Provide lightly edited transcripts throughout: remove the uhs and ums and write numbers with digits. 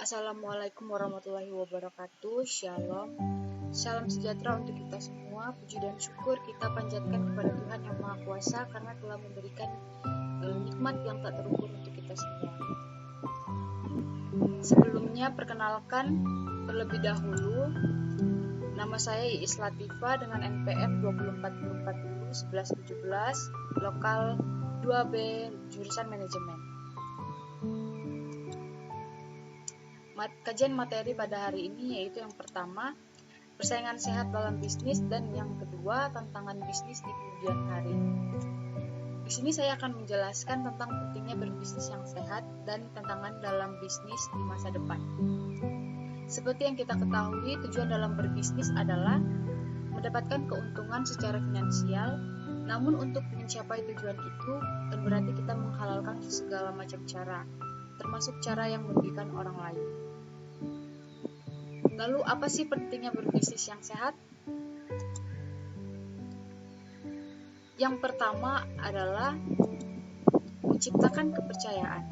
Assalamualaikum warahmatullahi wabarakatuh. Shalom. Salam sejahtera untuk kita semua. Puji dan syukur kita panjatkan kepada Tuhan Yang Maha Kuasa karena telah memberikan nikmat yang tak terukur untuk kita semua. Sebelumnya perkenalkan terlebih dahulu, nama saya Iis Latifah dengan NPM 24401117, lokal 2B, jurusan manajemen. Kajian materi pada hari ini yaitu yang pertama, persaingan sehat dalam bisnis, dan yang kedua, tantangan bisnis di kemudian hari. Di sini saya akan menjelaskan tentang pentingnya berbisnis yang sehat dan tantangan dalam bisnis di masa depan. Seperti yang kita ketahui, tujuan dalam berbisnis adalah mendapatkan keuntungan secara finansial, namun untuk mencapai tujuan itu bukan berarti kita menghalalkan segala macam cara, termasuk cara yang merugikan orang lain. Lalu apa sih pentingnya berbisnis yang sehat? Yang pertama adalah menciptakan kepercayaan.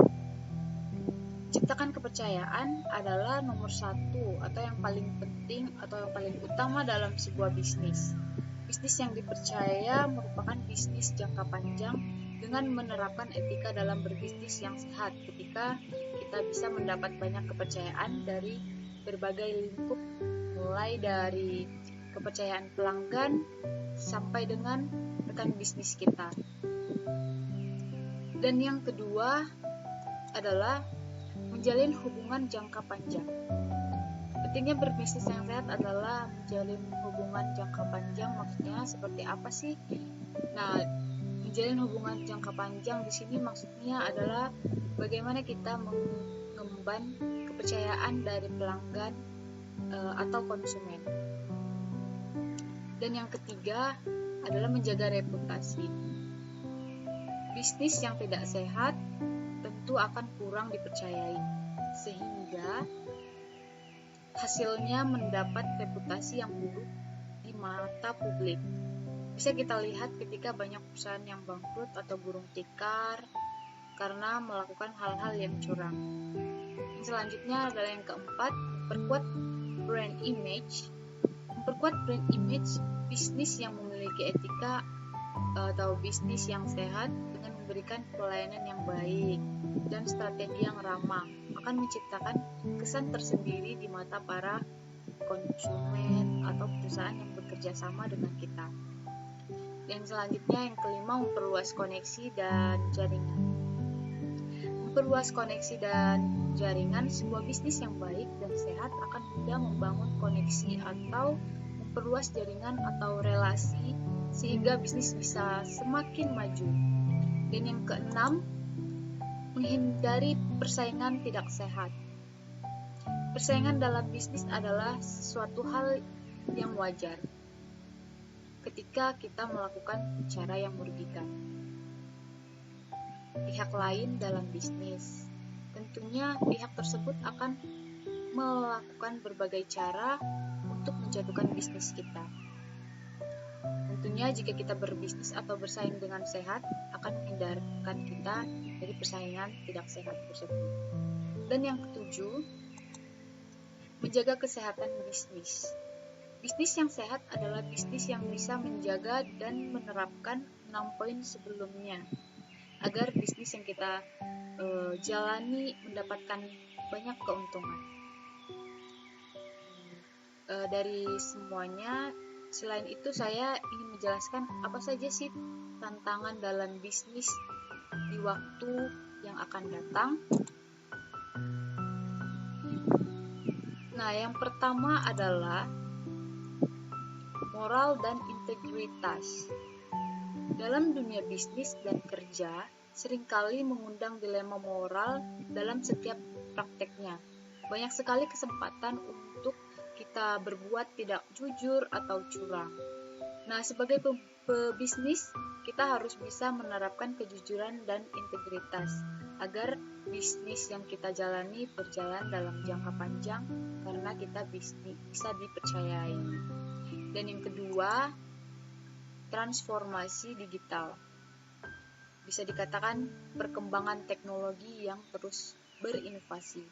Menciptakan kepercayaan adalah nomor satu atau yang paling penting atau yang paling utama dalam sebuah bisnis. Bisnis yang dipercaya merupakan bisnis jangka panjang dengan menerapkan etika dalam berbisnis yang sehat ketika kita bisa mendapat banyak kepercayaan dari berbagai lingkup, mulai dari kepercayaan pelanggan sampai dengan rekan bisnis kita. Dan yang kedua adalah menjalin hubungan jangka panjang. Pentingnya berbisnis yang sehat adalah menjalin hubungan jangka panjang. Maksudnya seperti apa sih? Nah, menjalin hubungan jangka panjang di sini maksudnya adalah bagaimana kita mengemban kepercayaan dari pelanggan atau konsumen. Dan yang ketiga adalah menjaga reputasi. Bisnis yang tidak sehat tentu akan kurang dipercayai, sehingga hasilnya mendapat reputasi yang buruk di mata publik. Bisa kita lihat ketika banyak perusahaan yang bangkrut atau gulung tikar karena melakukan hal-hal yang curang. Yang selanjutnya adalah yang keempat, memperkuat brand image. Memperkuat brand image bisnis yang memiliki etika atau bisnis yang sehat dengan memberikan pelayanan yang baik dan strategi yang ramah akan menciptakan kesan tersendiri di mata para konsumen atau perusahaan yang bekerja sama dengan kita. Dan selanjutnya yang kelima, memperluas koneksi dan jaringan. Memperluas koneksi dan jaringan, sebuah bisnis yang baik dan sehat akan mudah membangun koneksi atau memperluas jaringan atau relasi sehingga bisnis bisa semakin maju. Dan yang keenam, menghindari persaingan tidak sehat. Persaingan dalam bisnis adalah sesuatu hal yang wajar ketika kita melakukan cara yang merugikan pihak lain dalam bisnis. Tentunya pihak tersebut akan melakukan berbagai cara untuk menjatuhkan bisnis kita. Tentunya jika kita berbisnis atau bersaing dengan sehat, akan menghindarkan kita dari persaingan tidak sehat tersebut. Dan yang ketujuh, menjaga kesehatan bisnis. Bisnis yang sehat adalah bisnis yang bisa menjaga dan menerapkan 6 poin sebelumnya, agar bisnis yang kita jalani mendapatkan banyak keuntungan. Dari semuanya, selain itu saya ingin menjelaskan apa saja sih tantangan dalam bisnis di waktu yang akan datang. Nah, yang pertama adalah moral dan integritas. Dalam dunia bisnis dan kerja, seringkali mengundang dilema moral dalam setiap prakteknya. Banyak sekali kesempatan untuk kita berbuat tidak jujur atau curang. Nah, sebagai pebisnis, kita harus bisa menerapkan kejujuran dan integritas agar bisnis yang kita jalani berjalan dalam jangka panjang karena kita bisa dipercayai. Dan yang kedua, transformasi digital. Bisa dikatakan perkembangan teknologi yang terus berinovasi.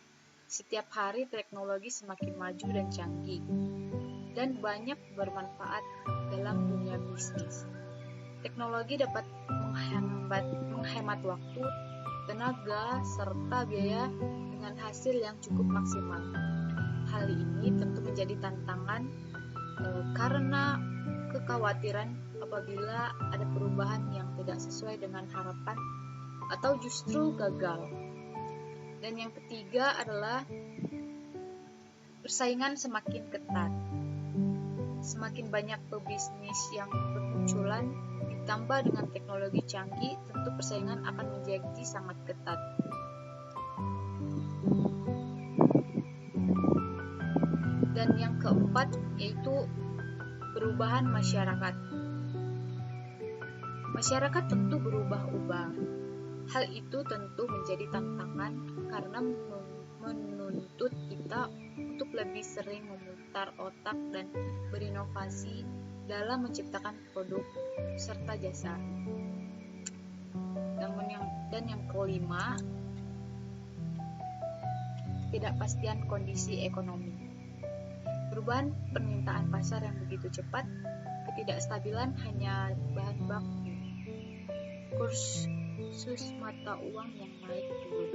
Setiap hari teknologi semakin maju dan canggih, dan banyak bermanfaat dalam dunia bisnis. Teknologi dapat menghemat waktu, tenaga, serta biaya dengan hasil yang cukup maksimal. Hal ini tentu menjadi tantangan karena kekhawatiran apabila ada perubahan yang tidak sesuai dengan harapan atau justru gagal. Dan yang ketiga adalah persaingan semakin ketat. Semakin banyak pebisnis yang bermunculan, ditambah dengan teknologi canggih, tentu persaingan akan menjadi sangat ketat. Dan yang keempat yaitu perubahan masyarakat. Masyarakat tentu berubah-ubah. Hal itu tentu menjadi tantangan karena menuntut kita untuk lebih sering memutar otak dan berinovasi dalam menciptakan produk serta jasa. Dan yang kelima, ketidakpastian kondisi ekonomi. Perubahan permintaan pasar yang begitu cepat, ketidakstabilan hanya bahan baku, kursus mata uang yang naik turun,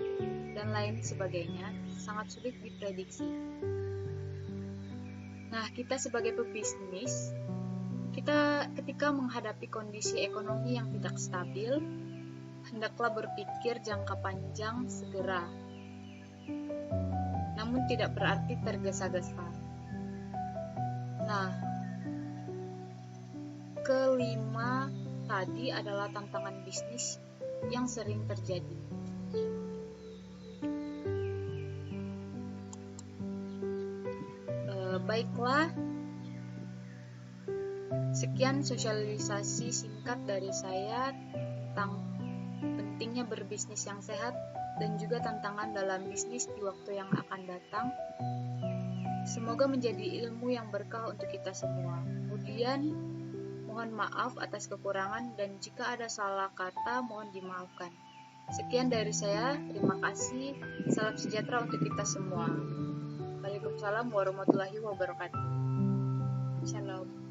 dan lain sebagainya sangat sulit diprediksi. Nah, kita sebagai pebisnis, ketika menghadapi kondisi ekonomi yang tidak stabil, hendaklah berpikir jangka panjang segera. Namun tidak berarti tergesa-gesa. Nah, kelima tadi adalah tantangan bisnis yang sering terjadi. Baiklah, sekian sosialisasi singkat dari saya tentang pentingnya berbisnis yang sehat dan juga tantangan dalam bisnis di waktu yang akan datang. Semoga menjadi ilmu yang berkah untuk kita semua. Kemudian, mohon maaf atas kekurangan dan jika ada salah kata mohon dimaafkan. Sekian dari saya, terima kasih. Salam sejahtera untuk kita semua. Waalaikumsalam warahmatullahi wabarakatuh. Shalom.